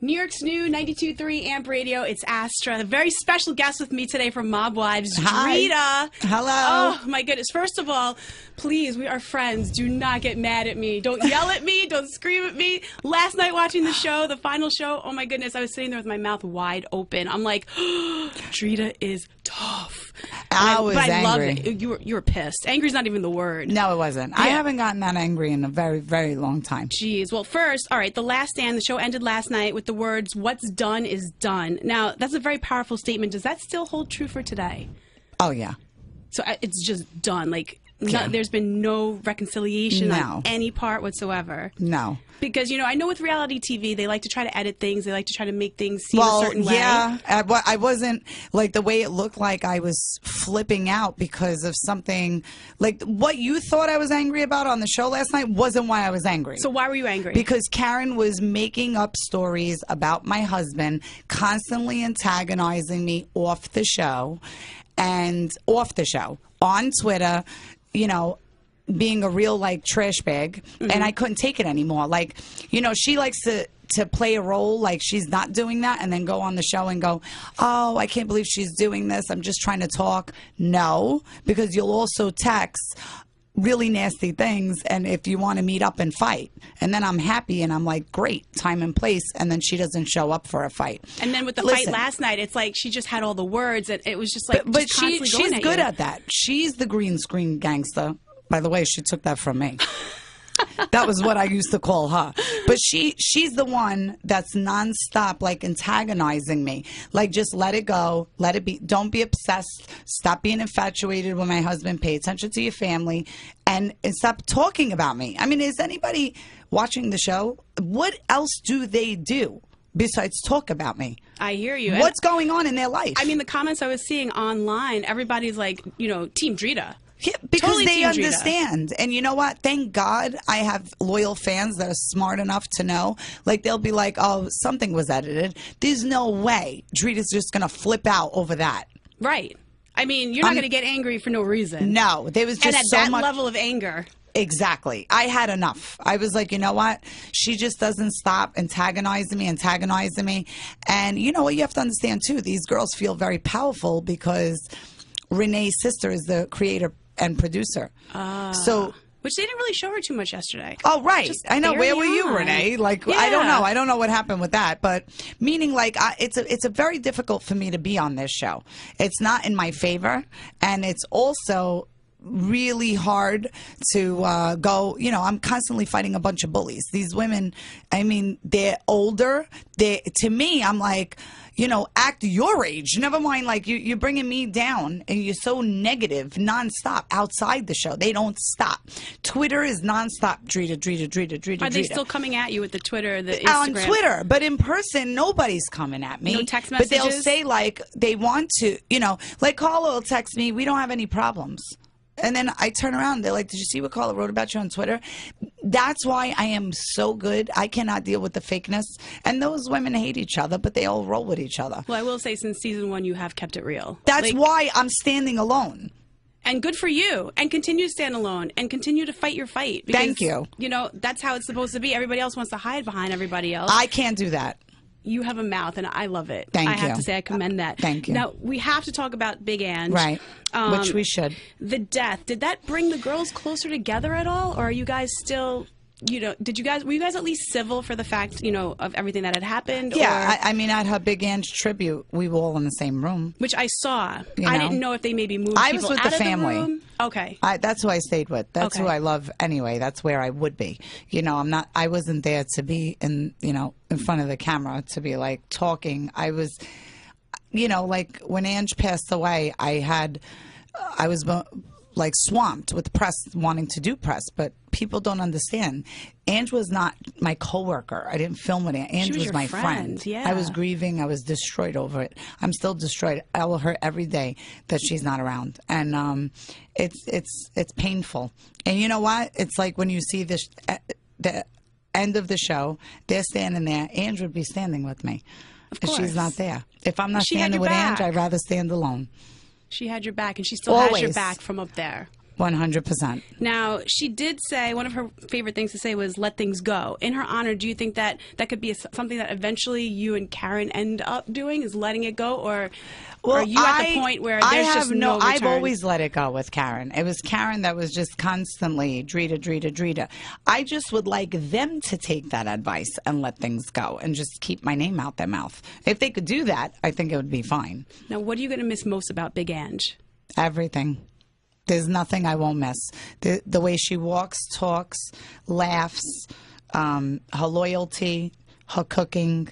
New York's new 92.3 Amp Radio. It's Astra. A very special guest with me today from MobWives, Drita. Hello. Oh, my goodness. First of all, please, we are friends. Do not get mad at me. Don't yell at me. Don't scream at me. Last night watching the show, the final show, oh, my goodness, I was sitting there with my mouth wide open. I'm like, oh, Drita is tough. I was angry. I loved it. You were pissed. Angry's not even the word. No, it wasn't. Yeah. I haven't gotten that angry in a very, very long time. Jeez. Well, first, all right, The Last Stand, the show ended last night with the words, "What's done is done." Now, that's a very powerful statement. Does that still hold true for today? Oh, yeah. So it's just done. Like, there's been no reconciliation on any part whatsoever. No. Because, you know, I know with reality TV, they like to try to edit things. They like to try to make things seem a certain way. Yeah. I wasn't, like, the way it looked like I was flipping out because of something. Like, what you thought I was angry about on the show last night wasn't why I was angry. So why were you angry? Because Karen was making up stories about my husband, constantly antagonizing me off the show on Twitter, you know, being a real, like, trash bag, and I couldn't take it anymore. Like, you know, she likes to play a role like she's not doing that and then go on the show and go, oh, I can't believe she's doing this. I'm just trying to talk. No, because you'll also text really nasty things, and if you want to meet up and fight, and then I'm happy and I'm like, great, time and place, and then she doesn't show up for a fight. And then with the fight last night, it's like she just had all the words, and it was just like, but she's good at that. She's the green screen gangster. By the way, she took that from me. That was what I used to call her. But she's the one that's nonstop, like, antagonizing me. Like, just let it go. Let it be. Don't be obsessed. Stop being infatuated with my husband. Pay attention to your family. And stop talking about me. I mean, is anybody watching the show? What else do they do besides talk about me? I hear you. What's going on in their life? I mean, the comments I was seeing online, everybody's like, you know, Team Drita. Yeah, because they understand. And you know what? Thank God I have loyal fans that are smart enough to know. Like, they'll be like, oh, something was edited. There's no way Drita's just going to flip out over that. Right. I mean, you're not going to get angry for no reason. No. There was just so much. And at that level of anger. Exactly. I had enough. I was like, you know what? She just doesn't stop antagonizing me. And you know what? You have to understand, too. These girls feel very powerful because Renee's sister is the creator and producer. So, which they didn't really show her too much yesterday. Oh, right. Just I know. Where were you, Renee? Like, yeah. I don't know. I don't know what happened with that. But meaning, like, it's a very difficult for me to be on this show. It's not in my favor. And it's also really hard to go, you know, I'm constantly fighting a bunch of bullies. These women, I mean, they're older. To me, I'm like, you know, act your age. Never mind, like, you're bringing me down, and you're so negative nonstop outside the show. They don't stop. Twitter is nonstop. Drita. Are they still coming at you with the Twitter, the Instagram? On Twitter, but in person, nobody's coming at me. No text messages? But they'll say, like, they want to, you know, like, Carla will text me, we don't have any problems. And then I turn around, they're like, did you see what Carla wrote about you on Twitter? That's why I am so good. I cannot deal with the fakeness. And those women hate each other, but they all roll with each other. Well, I will say, since season 1, you have kept it real. That's why I'm standing alone. And good for you. And continue to stand alone. And continue to fight your fight. Because, thank you. You know, that's how it's supposed to be. Everybody else wants to hide behind everybody else. I can't do that. You have a mouth, and I love it. Thank you. I have to say, I commend that. Thank you. Now, we have to talk about Big Ange. Right. Which we should. The death. Did that bring the girls closer together at all? Or are you guys still, you know, were you guys at least civil for the fact, you know, of everything that had happened? Yeah. I mean, at her Big Ange tribute, we were all in the same room. Which I saw. You know? I didn't know if they maybe moved I people was with out the of family. The room. Okay. That's who I stayed with. That's who I love anyway. That's where I would be. You know, I wasn't there to be in front of the camera to be like talking. I was, you know, like when Ange passed away, I was like swamped with press wanting to do press, but people don't understand. Ange was not my coworker. I didn't film with Ange. Ange was my friend. Yeah. I was grieving. I was destroyed over it. I'm still destroyed. I will hurt every day that she's not around, and it's painful. And you know what? It's like when you see the end of the show, they're standing there. Ange would be standing with me. Of course. She's not there. If I'm not standing with Ange, I'd rather stand alone. She had your back, and she still has your back from up there. 100%. Now, she did say one of her favorite things to say was "let things go." In her honor, do you think that that could be something that eventually you and Karen end up doing, is letting it go, or are you at the point where there's just no return? I've always let it go with Karen. It was Karen that was just constantly Drita, Drita, Drita. I just would like them to take that advice and let things go and just keep my name out their mouth. If they could do that, I think it would be fine. Now, what are you going to miss most about Big Ange? Everything. There's nothing I won't miss. The way she walks, talks, laughs, her loyalty, her cooking.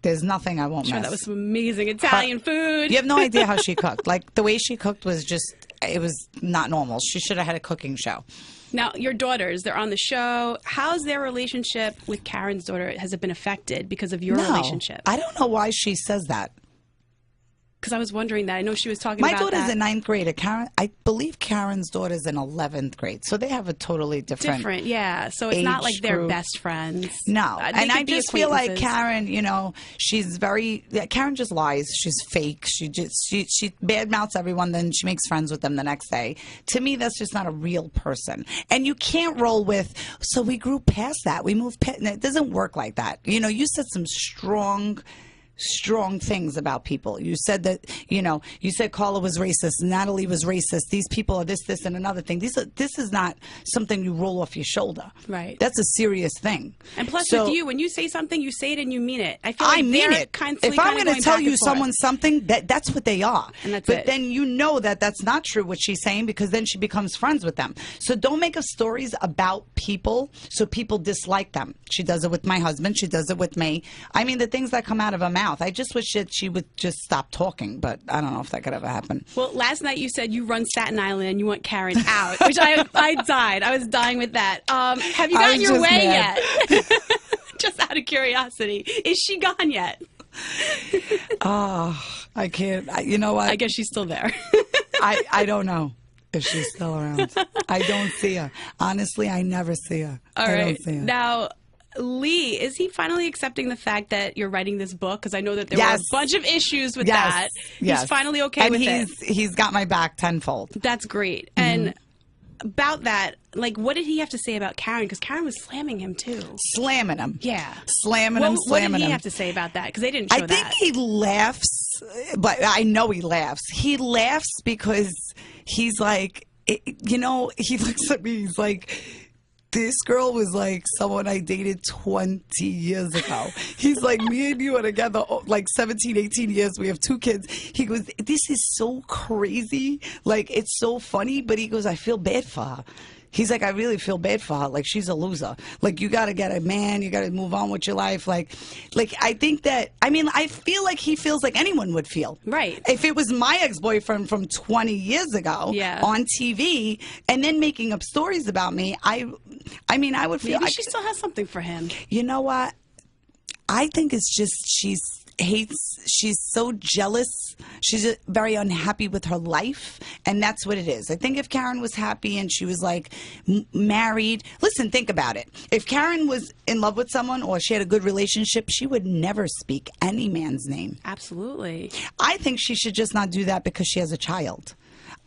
There's nothing I won't miss. That was some amazing Italian food. You have no idea how she cooked. Like, the way she cooked was just, it was not normal. She should have had a cooking show. Now, your daughters, they're on the show. How's their relationship with Karen's daughter? Has it been affected because of your relationship? I don't know why she says that. Because I was wondering that. I know she was talking about that. My daughter's in 9th grade. I believe Karen's daughter's in 11th grade. So they have a totally different yeah. So it's not like they're best friends. No. And I just feel like Karen, you know, she's very, Karen just lies. She's fake. She badmouths everyone, then she makes friends with them the next day. To me, that's just not a real person. And you can't roll with, so we grew past that. We moved past, it doesn't work like that. You know, you said some strong things about people. You said that, you know, you said Carla was racist, Natalie was racist, these people are this, and another thing. This is not something you roll off your shoulder. Right. That's a serious thing. And plus with you, when you say something, you say it and you mean it. I feel like I mean it. If I'm going to tell you someone something, that's what they are. And that's but then you know that that's not true what she's saying, because then she becomes friends with them. So don't make up stories about people so people dislike them. She does it with my husband. She does it with me. I mean, the things that come out of her mouth. I just wish that she would just stop talking, but I don't know if that could ever happen. Well, last night you said you run Staten Island and you want Karen out, which I died. I was dying with that. Have you gotten your way yet? Just out of curiosity. Is she gone yet? Oh, I can't. You know what? I guess she's still there. I don't know if she's still around. I don't see her. Honestly, I never see her. All I right. don't see her. Now, Lee, is he finally accepting the fact that you're writing this book? Because I know that there were a bunch of issues with that. He's finally okay with it. He's got my back tenfold. That's great. And about that, like, what did he have to say about Karen? Because Karen was slamming him, too. Slamming him. Yeah. Slamming him. What did he have to say about that? Because they didn't show that. I think he laughs, but I know he laughs. He laughs because he's like, you know, he looks at me, he's like, this girl was like someone I dated 20 years ago. He's like, me and you are together like 17, 18 years. We have 2 kids. He goes, this is so crazy. Like, it's so funny. But he goes, I feel bad for her. He's like, I really feel bad for her. Like, she's a loser. Like, you got to get a man. You got to move on with your life. Like, I think that, I mean, I feel like he feels like anyone would feel. Right. If it was my ex-boyfriend from 20 years ago on TV and then making up stories about me, I mean, I would feel. Maybe she still has something for him. You know what? I think it's just she's so jealous. She's very unhappy with her life, and that's what it is. I think if Karen was happy and she was like married, listen, think about it. If Karen was in love with someone or she had a good relationship, she would never speak any man's name. Absolutely. I think she should just not do that because she has a child.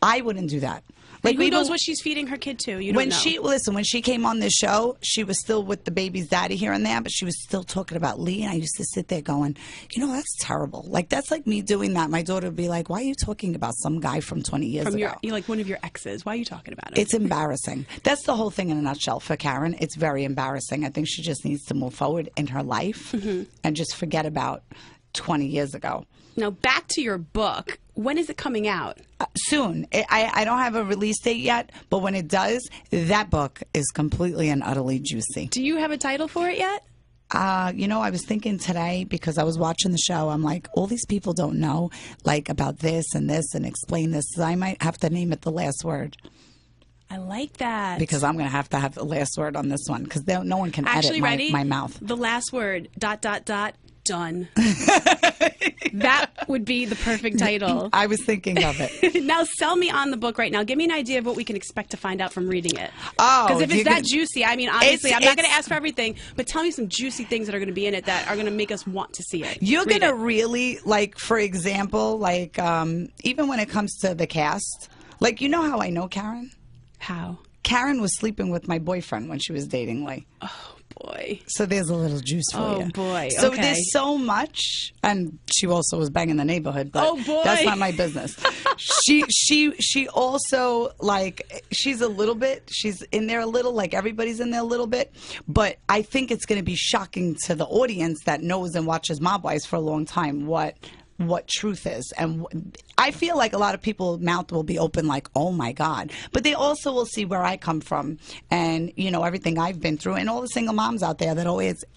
I wouldn't do that. Like, who knows what she's feeding her kid to? You don't know. When she came on this show, she was still with the baby's daddy here and there, but she was still talking about Lee, and I used to sit there going, you know, that's terrible. Like, that's like me doing that. My daughter would be like, why are you talking about some guy from 20 years ago? You're like one of your exes. Why are you talking about him? It's embarrassing. That's the whole thing in a nutshell for Karen. It's very embarrassing. I think she just needs to move forward in her life and just forget about 20 years ago. Now, back to your book. When is it coming out? Soon. I don't have a release date yet, but when it does, that book is completely and utterly juicy. Do you have a title for it yet? You know, I was thinking today, because I was watching the show, I'm like, all these people don't know, like, about this and explain this. So I might have to name it The Last Word. I like that. Because I'm going to have the last word on this one, because no one can edit my mouth. The last word, ... done. That would be the perfect title. I was thinking of it. Now, sell me on the book right now. Give me an idea of what we can expect to find out from reading it. Oh, because if it's that juicy, I mean, obviously, I'm not going to ask for everything, but tell me some juicy things that are going to be in it that are going to make us want to see it. You're going to really, like, for example, like, even when it comes to the cast, like, you know how I know Karen? How? Karen was sleeping with my boyfriend when she was dating Lee. Oh, boy. So there's a little juice for you. Oh, boy. So okay. there's so much, and she also was banging the neighborhood, but oh, boy. that's not my business. She also, like, she's in there a little, like everybody's in there a little bit, but I think it's going to be shocking to the audience that knows and watches MobWives for a long time what truth is. And I feel like a lot of people's mouth will be open like, oh my God. But they also will see where I come from and, you know, everything I've been through, and all the single moms out there that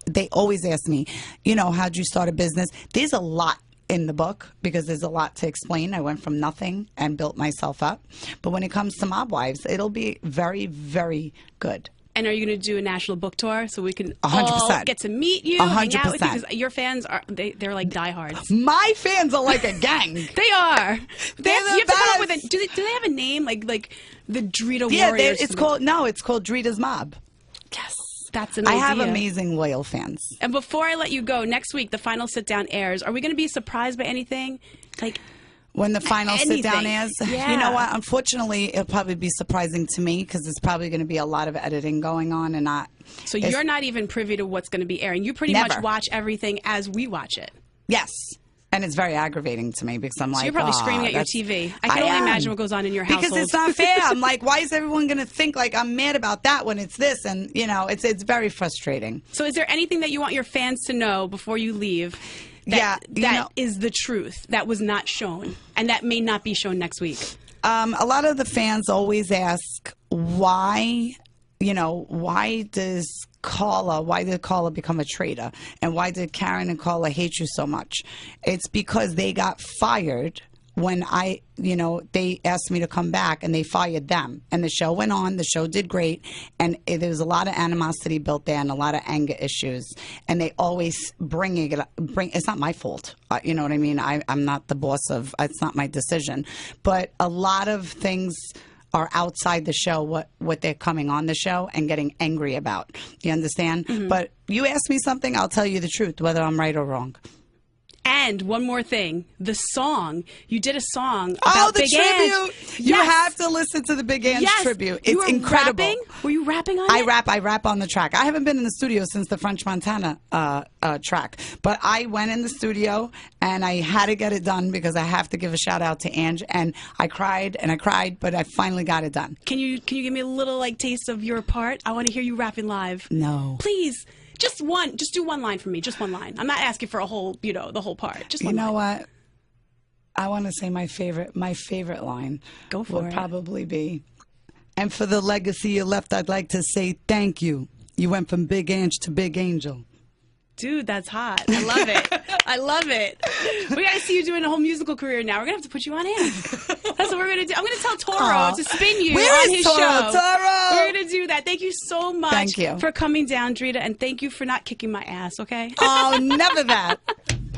they always ask me, you know, how'd you start a business? There's a lot in the book because there's a lot to explain. I went from nothing and built myself up. But when it comes to MobWives, it'll be very, very good. And are you going to do a national book tour so we can 100%. all get to meet you, 100%. hang out with you? Because your fans they're like diehards. My fans are like a gang. They are. You have to come up with a. Do they have a name like the Drita Warriors? It's called Drita's Mob. Yes, that's an idea. I have amazing loyal fans. And before I let you go, next week the final sit down airs. Are we going to be surprised by anything? Like. When the final sit down is, yeah. You know what? Unfortunately, it'll probably be surprising to me because there's probably going to be a lot of editing going on and not. So you're not even privy to what's going to be airing. You pretty much watch everything as we watch it. Yes. And it's very aggravating to me because I'm like, so you're probably screaming at your TV. I can only imagine what goes on in your household. Because it's not fair. I'm like, why is everyone going to think like I'm mad about that when it's this? And, you know, it's very frustrating. So is there anything that you want your fans to know before you leave? That is the truth that was not shown and that may not be shown next week. A lot of the fans always ask why did Carla become a traitor, and why did Karen and Carla hate you so much? It's because they got fired when they asked me to come back, and they fired them. And the show went on. The show did great. And there was a lot of animosity built there and a lot of anger issues. And they always bring it's not my fault. You know what I mean? I'm not the boss of, it's not my decision. But a lot of things are outside the show, what they're coming on the show and getting angry about. You understand? Mm-hmm. But you ask me something, I'll tell you the truth, whether I'm right or wrong. And one more thing, the song. You did a song about the Big tribute. Ange. You have to listen to the Big Ange tribute. It's incredible. Rapping? Were you rapping on it? I rap on the track. I haven't been in the studio since the French Montana track. But I went in the studio and I had to get it done because I have to give a shout out to Ange. And I cried, but I finally got it done. Can you give me a little taste of your part? I want to hear you rapping live. No. Please. Just do one line for me. Just one line. I'm not asking for a whole, the whole part. Just one line. You know what? I want to say my favorite line. Go for it. Would probably be, and for the legacy you left, I'd like to say thank you. You went from Big Ange to Big Angel. Dude, that's hot. I love it. I love it. We got to see you doing a whole musical career now. We're going to have to put you on air. That's what we're going to do. I'm going to tell Toro to spin you on his show. Toro? We're going to do that. Thank you so much Thank you. for coming down, Drita, and thank you for not kicking my ass, okay? Oh, never that.